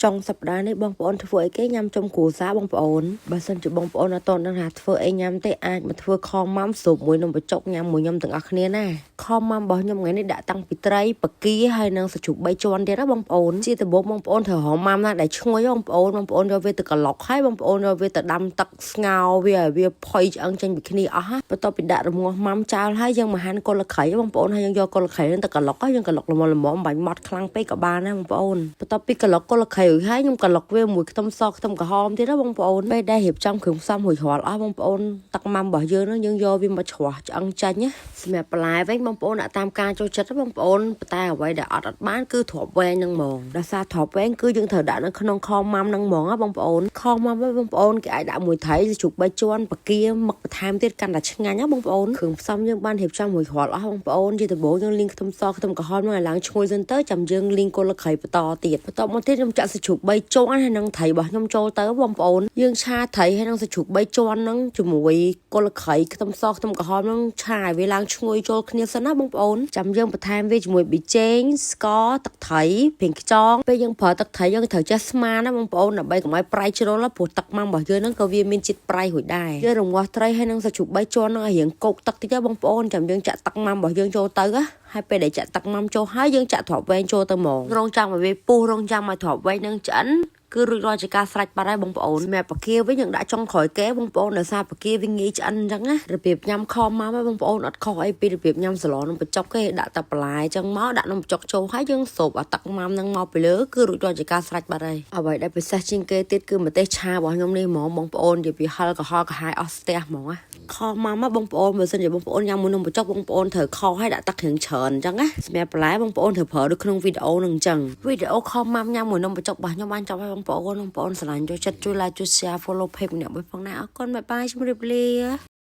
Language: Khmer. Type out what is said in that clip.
trong sập đá này bong bóngធ្វើអីគេញ៉ាំចំគ្រួសារបងប្អូនបើសិនជាបងប្អូនអត់តន់ដឹងថាធ្វើអីញ៉ាំទេអាចមកធ្វើខម៉ាំស្រូបមួយនំបញ្ចុកញ៉ាំមួយខ្ញុំទាំងអស់គ្នាណាខម៉ាំរបស់ខ្ញុំថ្ងៃនេះដាក់តាំងពីត្រីបកាហើយនិងសាច់ជ្រូក3ជាន់ទៀតណាបងប្អូនជាដំបូងបងប្អូនត្រូវរកម៉ាំណាដែលឈ្ងុយបងប្អូនយកវាទៅក្លុកហើយបងប្អូនយកវាទៅដាំទឹកស្ងោរវាផុយឆ្អឹងចេញពីគ្នាអស់បន្ទាប់ពីដាក់រងាស់ម៉ាំចោលហើយយើងមកហាន់កុលខៃបងប្អូនហើយយើងយកកុលខៃទៅក្លុកហើយយើងក្លុកល្មមបាញ់ម៉ត់ខ្លាំងពេកក៏បានដែរបងប្អូនបន្ទាប់ពីក្លុកកុលខៃហើយខ្ញុំក្លុកវាមួយខ្ទឹមសខ្ទឹមក្រហមទៀតណាបងប្អូនពេលដែលរៀបចំគ្រឿងផ្សំរួចរាល់អស់បងប្អូនទឹកម៉ាំរបស់យើងនឹងយើងយកវាមកច្រោះឆ្អឹងចាញ់ណាសម្រាប់បន្លែវិញបងប្អូនដាក់តាមការចូលចិត្តបងប្អូនតែអ្វីដែលអត់បានគឺទ្រាប់វែងនឹងហ្មងដោយសារទ្រាប់វែងគឺយើងត្រូវដាក់នៅក្នុងខម៉ាំនឹងហ្មងណាបងប្អូនខម៉ាំវិញបងប្អូនគេអាចដាក់មួយថៃជ្រូក3ជាន់បកាមកបន្ថែមទៀតកាន់តែឆ្ងាញ់ណាបងប្អូនគ្រឿងផ្សំយើងបានរៀបចំរួចរាល់អស់បងប្អូនជាដំបូងយើងលីងខ្ទឹមសខ្ទឹមក្រហមនឹងឲ្យឡើងឈ្ងុយសិនទៅចាំយើងលីងកុលខៃបន្តទៀតបន្ទាប់មកទៀតខ្ញុំចាក់សាច់ជ្រូក3ជាន់ហើយនឹងត្រីរបស់ខ្ញុំចូលទៅបងប្អូនយើងឆាត្រីហើយនឹងសាច់ជ្រូក3ជាន់នឹងជាមួយកុលខៃខ្ទឹមសខ្ទឹមក្រហមនឹងឆាឲ្យវាឡើងឈ្ងុយចូលគ្នាសិនណាបងប្អូនចាំយើងបន្ថែមវាជាមួយប៊ីចេងស្ករទឹកត្រីប្រេងខ្យងពេលយើងប្រើទឹកត្រីយើងត្រូវចេះស្មានណាបងប្អូនដើម្បីកុំឲ្យប្រៃជ្រុលព្រោះទឹកម៉ាំរបស់យើងហ្នឹងក៏វាមានជាតិប្រៃរួចដែរយើងរងាស់ត្រីហើយនឹងសាច់ជ្រូក3ជាន់នឹងឲ្យរៀងកោកទឹកតិចបងប្អូនចាំយើងចាក់ទឹកម៉ាំរបស់យើងចូលទៅណាហើយពេលដែលចាក់ទឹកម៉ាំចូលហើយយើងចាក់ទ្រាប់វែងចូលទៅហ្មងរងចាំឲ្យវាពុះរងចាំឲ្យទ្រាប់វែងនឹងឆ្អិនគឺរួចរាល់ជាការស្រេចបាត់ហើយបងប្អូនសម្រាប់បកាវិញយើងដាក់ចុងក្រោយគេបងប្អូនដោយសារបកាវាងាយឆ្អិនអញ្ចឹងណារបៀបញ៉ាំខម៉ាំហើយបងប្អូនអត់ខុសអីពីរបៀបញ៉ាំសាឡននំបញ្ចុកទេដាក់តែបន្លែអញ្ចឹងមកដាក់នំបញ្ចុកចូលហើយយើងស្រូបអាទឹកម៉ាំនឹងមកពីលើគឺរួចរាល់ជាការស្រេចបាត់ហើយអ្វីដែលពិសេសជាងគេទៀតគឺម្ទេសឆារបស់ខ្ញុំនេះហ្មងបងប្អូននិយាយពីហិលកាហាយអស់ស្ទះហ្មងណាខម៉ាំបងប្អូនបើសិនជាបងប្អូនញ៉ាំមួយនំបញ្ចុកបងប្អូនត្រូវខឲ្យដាក់ទឹករៀងច្រើនអញ្ចឹងណាសម្រាប់បន្លែបងប្អូនត្រូវប្រើដូចក្នុងវីដេអូនឹងអញ្ចឹងវីដេអូខម៉ាំញ៉ាំមួយនំបញ្ចុករបស់ខ្ញុំបានចប់ហើយបងប្អូនស្រឡាញ់ចូលចិត្តជួយ like ជួយ share follow page ម្នាក់មួយផងណាអរគុណបាយបាយជម្រាបលា